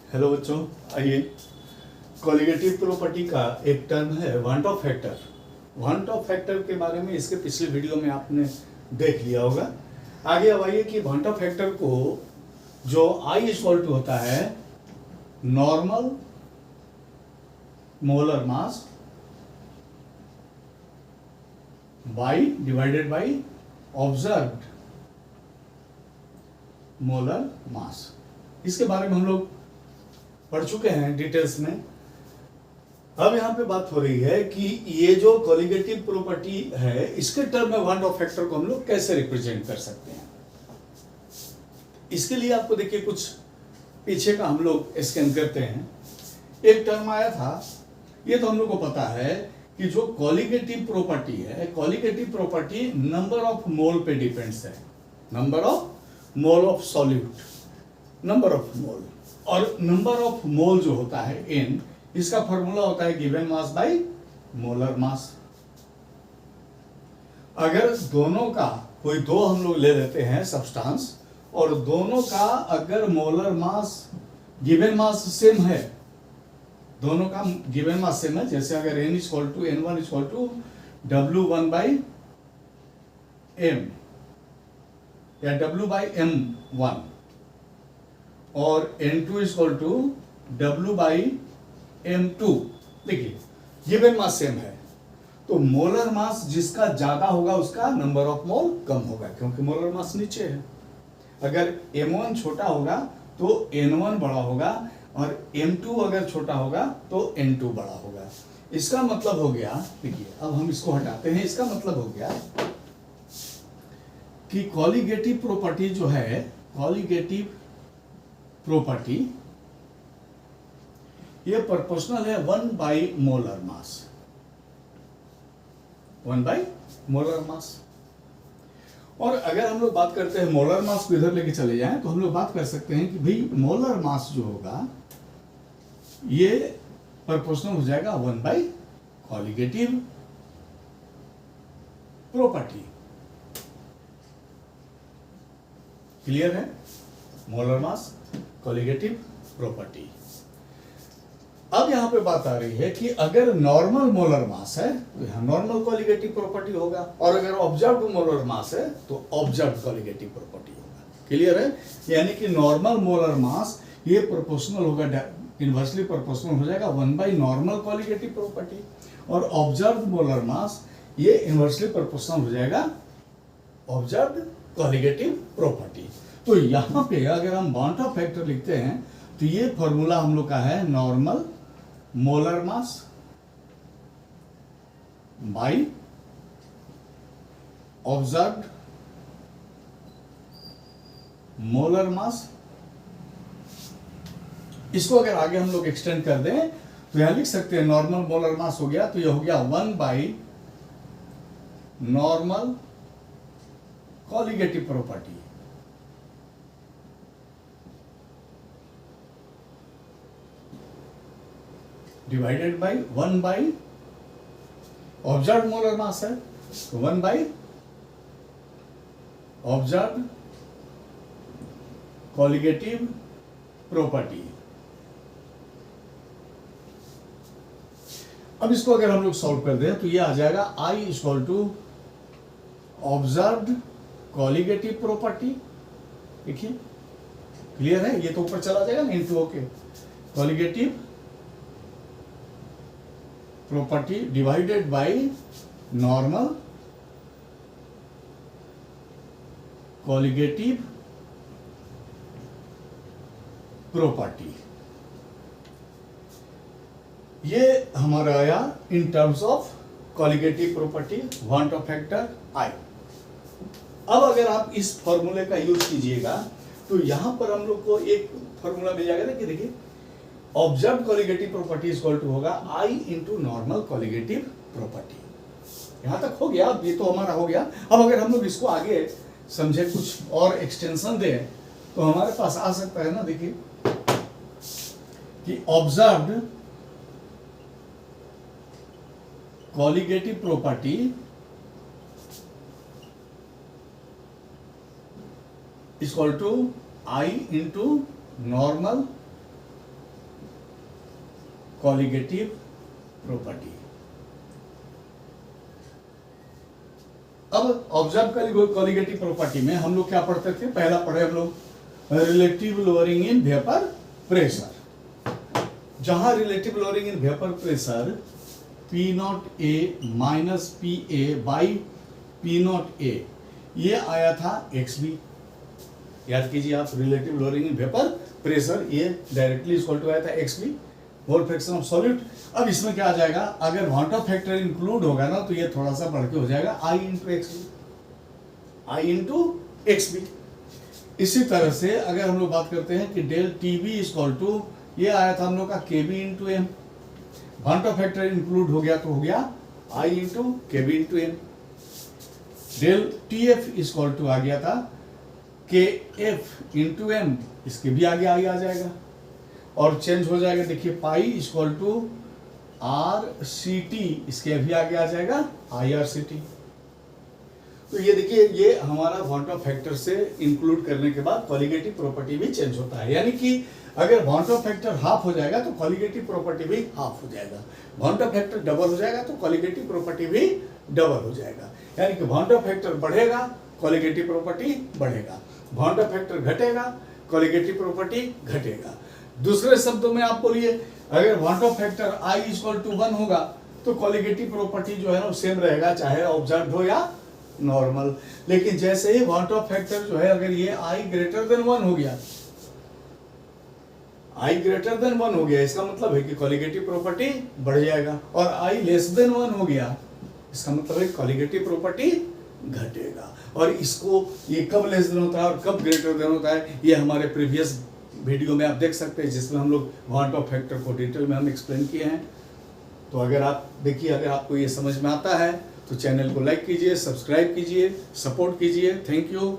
Hello बच्चों, आइए। Colligative property का एक टर्म है want Hoff factor. Want Hoff factor के बारे में इसके पिछले वीडियो में आपने देख लिया होगा। आगे अब आइए कि वांट ऑफ फैक्टर को जो आई इक्वल टू होता है normal molar mass by divided by observed molar mass, इसके बारे में हम लोग पढ़ चुके हैं डिटेल्स में। अब यहाँ पे बात हो रही है कि ये जो कॉलिगेटिव प्रॉपर्टी है इसके टर्म में वांट ऑफ फैक्टर को हम लोग कैसे रिप्रेजेंट कर सकते हैं। इसके लिए आपको देखिए कुछ पीछे का हम लोग स्कैन करते हैं। एक टर्म आया था, ये तो हम लोग को पता है कि जो कॉलिगेटिव प्रॉपर्टी है, colligative property number of mole पे डिपेंड्स है। Number of mole of solute, number of mole, और नंबर ऑफ मोल जो होता है n, इसका फॉर्मूला होता है given mass by molar mass. अगर दोनों का कोई दो हम लोग ले लेते हैं सब्सटेंस और दोनों का अगर molar mass given mass same है, दोनों का गिवन मास सेम है, जैसे अगर n equal to n1 equal to W1 by m या W बाई m1 और n2 equal to W by m2, देखिए गिवन मास सेम है तो मोलर मास जिसका ज्यादा होगा उसका नंबर ऑफ मोल कम होगा, क्योंकि मोलर मास नीचे है। अगर m1 छोटा होगा तो n1 बड़ा होगा और m2 अगर छोटा होगा तो n2 बड़ा होगा। इसका मतलब हो गया, देखिए अब हम इसको हटाते हैं, इसका मतलब हो गया कि कॉलिगेटिव प्रॉपर्टी जो है, कॉलिगेटिव प्रॉपर्टी ये प्रोपोर्शनल है 1 by molar mass, 1 by molar mass. और अगर हम लोग बात करते हैं मोलर मास को इधर लेके चले जाएं तो हम लोग बात कर सकते हैं कि भाई मोलर मास जो होगा ये प्रोपोर्शनल हो जाएगा 1 बाई कॉलिगेटिव प्रॉपर्टी। क्लियर है? Molar mass colligative property. अब यहां पे बात आ रही है कि अगर नॉर्मल मोलर मास है तो यहां नॉर्मल कॉलिगेटिव प्रॉपर्टी होगा, और अगर ऑब्जर्व्ड मोलर मास है तो ऑब्जर्व्ड कॉलिगेटिव प्रॉपर्टी होगा। क्लियर है? यानी कि नॉर्मल मोलर मास ये प्रोपोर्शनल होगा, इनवर्सली प्रोपोर्शनल हो जाएगा 1 बाई नॉर्मल कॉलिगेटिव प्रॉपर्टी, और ऑब्जर्व्ड मोलर मास ये इनवर्सली प्रोपोर्शनल हो जाएगा ऑब्जर्व्ड कॉलिगेटिव प्रॉपर्टी। तो यहां पे अगर हम वांट ऑफ फैक्टर लिखते हैं तो ये फॉर्मूला हम लोग का है normal molar mass by observed molar mass. इसको अगर आगे हम लोग एक्सटेंड कर दें तो यहां लिख सकते हैं नॉर्मल मोलर मास हो गया तो ये हो गया 1 by normal colligative property divided by 1 by observed molar mass है तो 1 बाई ऑब्जर्व्ड कॉलिगेटिव प्रॉपर्टी। अब इसको अगर हम लोग सॉल्व कर दें तो ये आ जाएगा I equal to observed colligative property. देखिए क्लियर है? ये तो ऊपर चला जाएगा ना into okay, colligative property divided by normal colligative property. ये हमारा आया in terms of colligative property van't Hoff factor I. अब अगर आप इस फॉर्मूले का यूज कीजिएगा तो यहां पर हम लोग को एक फॉर्मूला मिल जाएगा ना कि देखिए observed colligative property equal to होगा I into normal colligative property. यहां तक हो गया, अब ये तो हमारा हो गया। अब अगर हम लोग इसको आगे समझे, कुछ और एक्सटेंशन दें तो हमारे पास आ सकता है ना, देखिए कि observed colligative property equal to I into normal colligative property. अब ऑब्जर्व कॉलिगेटिव प्रॉपर्टी में हम लोग क्या पढ़ते थे, पहला पढ़े हम लोग relative lowering in vapour pressure. जहां relative lowering in vapour pressure P not A minus P A by P not A, ये आया था एक्स बी। याद कीजिए आप, relative lowering in vapour pressure ये डायरेक्टली इक्वल टू आया था X B, mole fraction of solute. अब इसमें क्या आ जाएगा, अगर वाटर फैक्टर इंक्लूड होगा ना तो ये थोड़ा सा बढ़ के हो जाएगा आई इंटू एक्स बी, आई इंटू एक्स बी। इसी तरह से अगर हम लोग बात करते हैं कि del T B equal to, ये आया था हम लोग का K B into M, water factor include हो गया तो हो गया I into K B into M. Del T F equal to आ गया था के एफ इंटू एम, इसके भी आगे आई आ जाएगा और चेंज हो जाएगा। देखिए pi equal to R C T, इसके भी आगे आ जाएगा आई आर सी टी। तो ये देखिए, ये हमारा वाटर फैक्टर से इंक्लूड करने के बाद कॉलिगेटिव प्रॉपर्टी भी चेंज होता है। यानी कि अगर वाटर फैक्टर हाफ हो जाएगा तो कॉलिगेटिव प्रॉपर्टी भी हाफ हो जाएगा, वाटर फैक्टर डबल हो जाएगा तो कॉलिगेटिव प्रॉपर्टी भी डबल हो जाएगा। यानी कि वाटर फैक्टर बढ़ेगा, कॉलिगेटिव प्रॉपर्टी बढ़ेगा, वाटर फैक्टर घटेगा, कॉलिगेटिव प्रॉपर्टी घटेगा। दूसरे शब्दों में आप बोलिए, अगर water factor I equal to 1 होगा तो कॉलिगेटिव प्रॉपर्टी जो है ना सेम रहेगा, चाहे ऑब्जर्व हो या नॉर्मल। लेकिन जैसे ही वाटर फैक्टर जो है, अगर ये आई ग्रेटर देन 1 हो गया, आई ग्रेटर देन 1 हो गया, इसका मतलब है कि कॉलिगेटिव प्रॉपर्टी बढ़ जाएगा। और आई लेस देन 1 हो गया, इसका मतलब है कॉलिगेटिव प्रॉपर्टी घटेगा। और इसको ये कब लेस देन होता है और कब ग्रेटर देन होता है, ये हमारे प्रीवियस वीडियो में आप देख सकते हैं, जिसमें हम लोग वाटर फैक्टर को डिटेल में हम एक्सप्लेन किए हैं। तो अगर आप देखिए, अगर आपको ये समझ में आता है तो चैनल को लाइक कीजिए, सब्सक्राइब कीजिए, सपोर्ट कीजिए। Thank you.